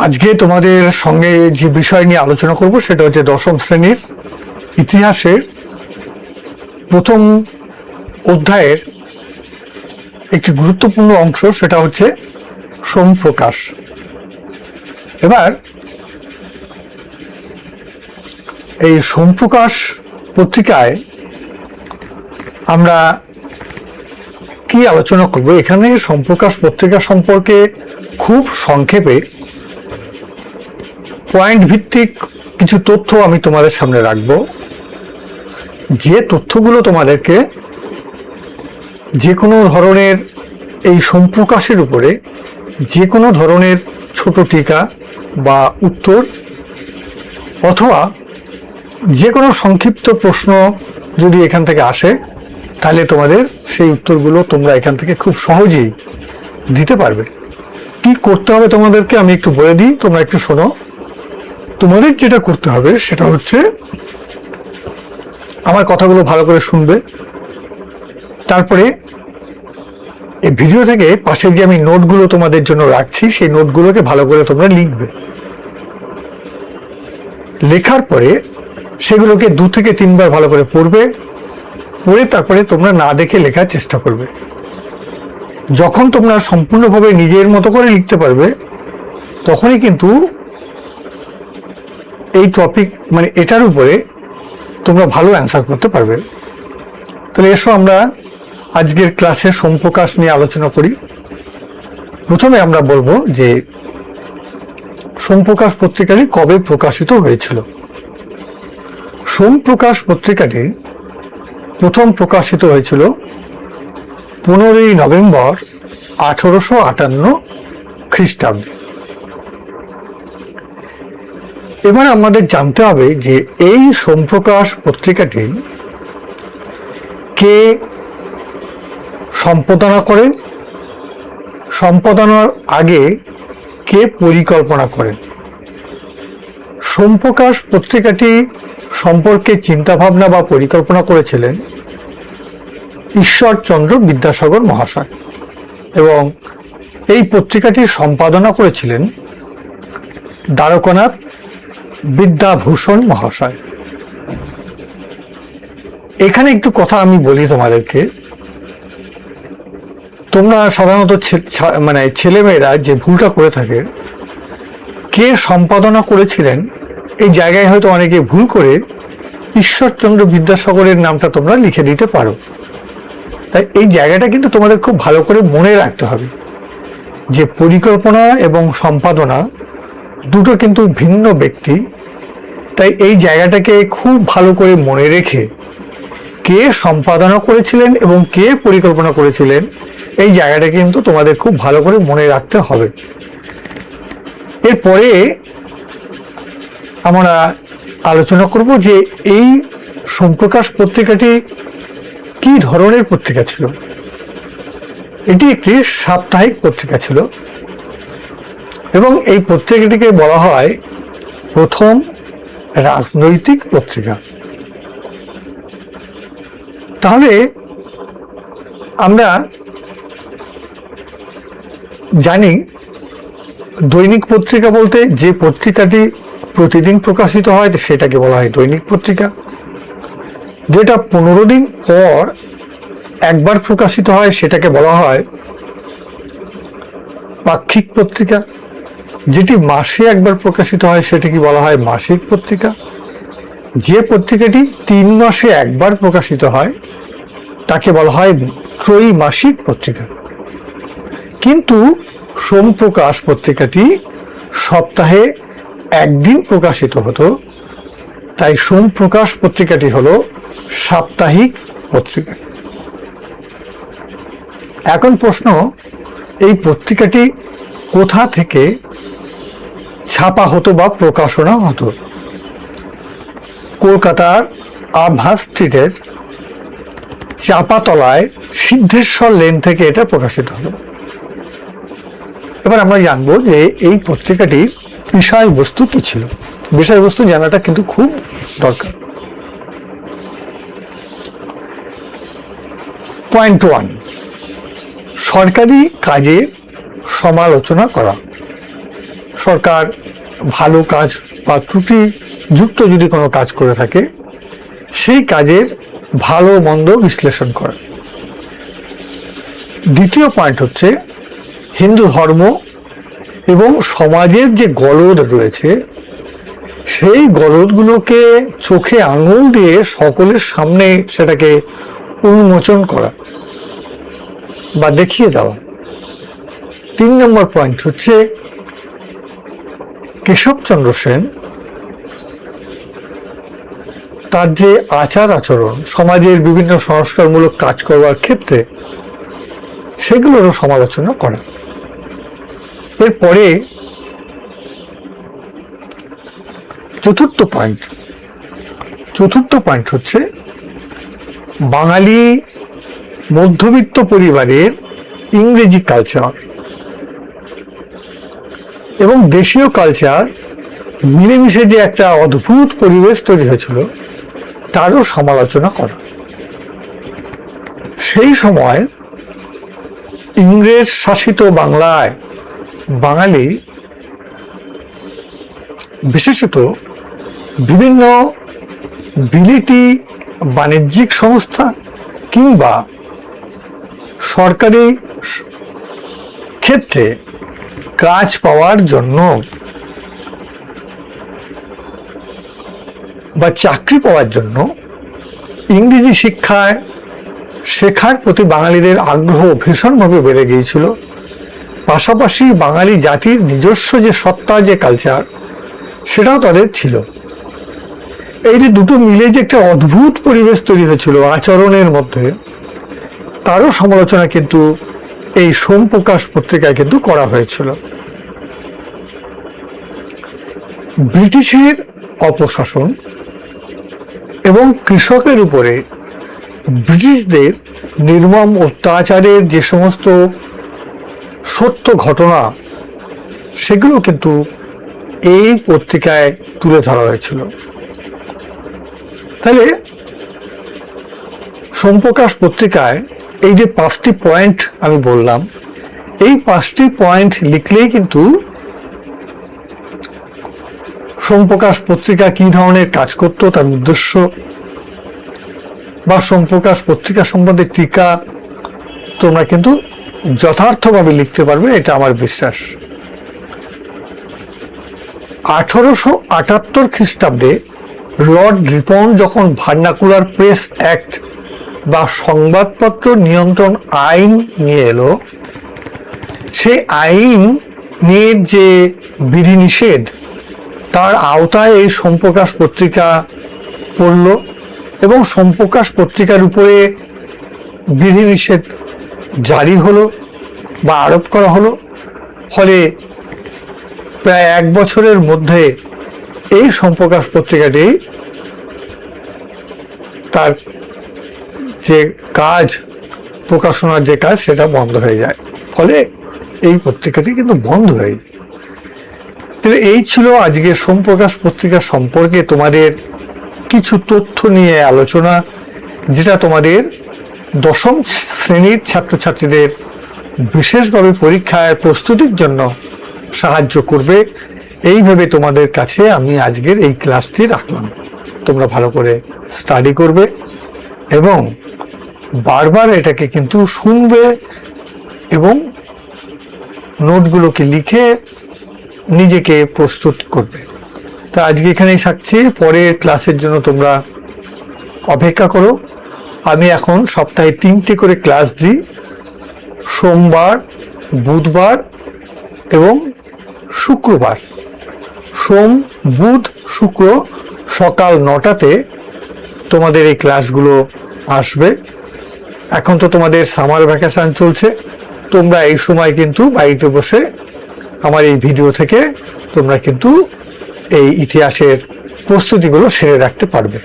আজকে তোমাদের সঙ্গে যে বিষয় নিয়ে আলোচনা করব সেটা হচ্ছে দশম শ্রেণীর ইতিহাসের প্রথম অধ্যায়ের একটি গুরুত্বপূর্ণ অংশ, সেটা হচ্ছে সোমপ্রকাশ। এবার এই সোমপ্রকাশ পত্রিকায় আমরা কি আলোচনা করব? এখানে সোমপ্রকাশ পত্রিকা সম্পর্কে খুব সংক্ষেপে পয়েন্ট ভিত্তিক কিছু তথ্য আমি তোমাদের সামনে রাখব, যে তথ্যগুলো তোমাদেরকে যে কোনো ধরনের এই সোমপ্রকাশের উপরে যে কোনো ধরনের ছোট টিকা বা উত্তর অথবা যে কোনো সংক্ষিপ্ত প্রশ্ন যদি এখান থেকে আসে, তাহলে তোমাদের সেই উত্তরগুলো তোমরা এখান থেকে খুব সহজেই দিতে পারবে। কি করতে হবে তোমাদেরকে আমি একটু বলে দিই, তোমরা একটু শোনো। তোমাদের যেটা করতে হবে সেটা হচ্ছে আমার কথাগুলো ভালো করে শুনবে, তারপরে এই ভিডিও থেকে পাশে যে আমি নোটগুলো তোমাদের জন্য রাখছি সেই নোটগুলোকে ভালো করে তোমরা লিখবে। লেখার পরে সেগুলোকে 2 থেকে 3 বার ভালো করে পড়বে, পড়ে তারপরে তোমরা না দেখে লেখার চেষ্টা করবে। যখন তোমরা সম্পূর্ণভাবে নিজের মতো করে লিখতে পারবে, তখনই কিন্তু এই টপিক মানে এটার উপরে তোমরা ভালো অ্যান্সার করতে পারবে। তাহলে এসো আমরা আজকের ক্লাসে সোমপ্রকাশ নিয়ে আলোচনা করি। প্রথমে আমরা বলবো যে সোমপ্রকাশ পত্রিকাটি কবে প্রকাশিত হয়েছিল। সোমপ্রকাশ পত্রিকাটি প্রথম প্রকাশিত হয়েছিল 15ই নভেম্বর 1858 খ্রিস্টাব্দে। এবার আমাদের জানতে হবে যে এই সোমপ্রকাশ পত্রিকাটি কে সম্পাদনা করেন, সম্পাদনার আগে কে পরিকল্পনা করেন। সোমপ্রকাশ পত্রিকাটি সম্পর্কে চিন্তাভাবনা বা পরিকল্পনা করেছিলেন ঈশ্বরচন্দ্র বিদ্যাসাগর মহাশয়, এবং এই পত্রিকাটির সম্পাদনা করেছিলেন দ্বারকানাথ বিদ্যাভূষণ মহাশয়। এখানে একটু কথা আমি বলি তোমাদেরকে। তোমরা সাধারণত মানে ছেলেমেয়েরা যে ভুলটা করে থাকে, কে সম্পাদনা করেছিলেন এই জায়গায় হয়তো অনেকে ভুল করে ঈশ্বরচন্দ্র বিদ্যাসাগরের নামটা তোমরা লিখে দিতে পারো। তাই এই জায়গাটা কিন্তু তোমাদের খুব ভালো করে মনে রাখতে হবে যে পরিকল্পনা এবং সম্পাদনা দুটো কিন্তু ভিন্ন ব্যক্তি। তাই এই জায়গাটাকে খুব ভালো করে মনে রেখে কে সম্পাদনা করেছিলেন এবং কে পরিকল্পনা করেছিলেন এই জায়গাটা কিন্তু তোমাদের খুব ভালো করে মনে রাখতে হবে। এরপরে আমরা আলোচনা করব যে এই সোমপ্রকাশ পত্রিকাটি কি ধরনের পত্রিকা ছিল। এটি একটি সাপ্তাহিক পত্রিকা ছিল এবং এই পত্রিকাটিকে বলা হয় প্রথম রাজনৈতিক পত্রিকা। তাহলে আমরা জানি দৈনিক পত্রিকা বলতে যে পত্রিকাটি প্রতিদিন প্রকাশিত হয় সেটাকে বলা হয় দৈনিক পত্রিকা। যেটা 15 দিন পর একবার প্রকাশিত হয় সেটাকে বলা হয় পাক্ষিক পত্রিকা। যেটি মাসে একবার প্রকাশিত হয় সেটাকে বলা হয় মাসিক পত্রিকা। যে পত্রিকাটি 3 মাসে একবার প্রকাশিত হয় তাকে বলা হয় ত্রৈমাসিক পত্রিকা। কিন্তু সোমপ্রকাশ পত্রিকাটি সপ্তাহে একদিন প্রকাশিত হতো, তাই সোমপ্রকাশ পত্রিকাটি হলো সাপ্তাহিক পত্রিকা। এখন প্রশ্ন, এই পত্রিকাটি কোথা থেকে ছাপা হতো বা প্রকাশনা হতো? কলকাতার আভা স্ট্রিটের চাপাতলায় সিদ্ধেশ্বর লেন থেকে এটা প্রকাশিত হলো। এবার আমরা জানবো যে এই পত্রিকাটির বিষয়বস্তু কি ছিল। বিষয়বস্তু জানাটা কিন্তু খুব দরকার। পয়েন্ট 1, সরকারি কাজে সমালোচনা করা। সরকার ভালো কাজ বা ত্রুটিযুক্ত যদি কোনো কাজ করে থাকে সেই কাজের ভালো মন্দ বিশ্লেষণ করা। দ্বিতীয় পয়েন্ট হচ্ছে হিন্দু ধর্ম এবং সমাজের যে গলদ রয়েছে সেই গলদগুলোকে চোখে আঙুল দিয়ে সকলের সামনে সেটাকে উন্মোচন করা বা দেখিয়ে দেওয়া। 3 নম্বর পয়েন্ট হচ্ছে কেশবচন্দ্র সেন তার যে আচার আচরণ সমাজের বিভিন্ন সংস্কারমূলক কাজ করবার ক্ষেত্রে সেগুলোরও সমালোচনা করা। এরপরে চতুর্থ পয়েন্ট হচ্ছে বাঙালি মধ্যবিত্ত পরিবারের ইংরেজি কালচার এবং দেশীয় কালচার মিলেমিশে যে একটা অদ্ভুত পরিবেশ তৈরি হয়েছিল তারও সমালোচনা করা। সেই সময় ইংরেজ শাসিত বাংলায় বাঙালি বিশেষত বিভিন্ন বিলেতি বাণিজ্যিক সংস্থা কিংবা সরকারি ক্ষেত্রে কাজ পাওয়ার জন্য বা চাকরি পাওয়ার জন্য ইংরেজি শেখার প্রতি বাঙালিদের আগ্রহ ভীষণভাবে বেড়ে গিয়েছিল। পাশাপাশি বাঙালি জাতির নিজস্ব যে সত্তা, যে কালচার, সেটাও তাদের ছিল। এই যে দুটো মিলে যে একটা অদ্ভুত পরিবেশ তৈরি হয়েছিল আচরণের মধ্যে, তারও সমালোচনা কিন্তু এই সোমপ্রকাশ পত্রিকায় কিন্তু করা হয়েছিল। ব্রিটিশের অপশাসন এবং কৃষকের উপরে ব্রিটিশদের নির্মম অত্যাচারের যে সমস্ত সত্য ঘটনা সেগুলো কিন্তু এই পত্রিকায় তুলে ধরা হয়েছিল। তাহলে সোমপ্রকাশ পত্রিকায় এই যে 5টি পয়েন্ট আমি বললাম, এই 5টি পয়েন্ট লিখলেই কিন্তু সোমপ্রকাশ পত্রিকা কি ধরনের কাজ করত, তার উদ্দেশ্য বা সোমপ্রকাশ পত্রিকা সম্বন্ধে টিকা তোমরা কিন্তু যথার্থভাবে লিখতে পারবে, এটা আমার বিশ্বাস। 1878 খ্রিস্টাব্দে লর্ড রিপন যখন ভার্নাকুলার প্রেস অ্যাক্ট বা সংবাদপত্র নিয়ন্ত্রণ আইন নিয়ে এলো, সেই আইন নিয়ে যে বিধিনিষেধ তার আওতায় এই সোমপ্রকাশ পত্রিকা পড়ল এবং সোমপ্রকাশ পত্রিকার উপরে বিধিনিষেধ জারি হলো বা আরোপ করা হলো। ফলে প্রায় 1 বছরের মধ্যে এই সোমপ্রকাশ পত্রিকাটি তার যে কাজ, প্রকাশনার যে কাজ, সেটা বন্ধ হয়ে যায়। ফলে এই পত্রিকাটি কিন্তু বন্ধ হয়ে যায়। এই ছিল আজকে সোমপ্রকাশ পত্রিকা সম্পর্কে তোমাদের কিছু তথ্য নিয়ে আলোচনা, যেটা তোমাদের 10ম শ্রেণীর ছাত্রছাত্রীদের বিশেষভাবে পরীক্ষার প্রস্তুতির জন্য সাহায্য করবে। এইভাবে তোমাদের কাছে আমি আজকের এই ক্লাসটি রাখলাম। তোমরা ভালো করে স্টাডি করবে এবং বারবার এটাকে কিন্তু শুনবে এবং নোটগুলোকে লিখে নিজেকে প্রস্তুত করবে। তা আজকে এখানেই থাকছি, পরের ক্লাসের জন্য তোমরা অপেক্ষা করো। আমি এখন সপ্তাহে 3টে করে ক্লাস দিই, সোমবার, বুধবার এবং শুক্রবার। সোম, বুধ, শুক্র সকাল 9টাতে তোমাদের এই ক্লাসগুলো আসবে। এখন তো তোমাদের সামার ভ্যাকেশন চলছে, তোমরা এই সময় কিন্তু বাড়িতে বসে আমার এই ভিডিও থেকে তোমরা কিন্তু এই ইতিহাসের প্রস্তুতিগুলো সেরে রাখতে পারবে।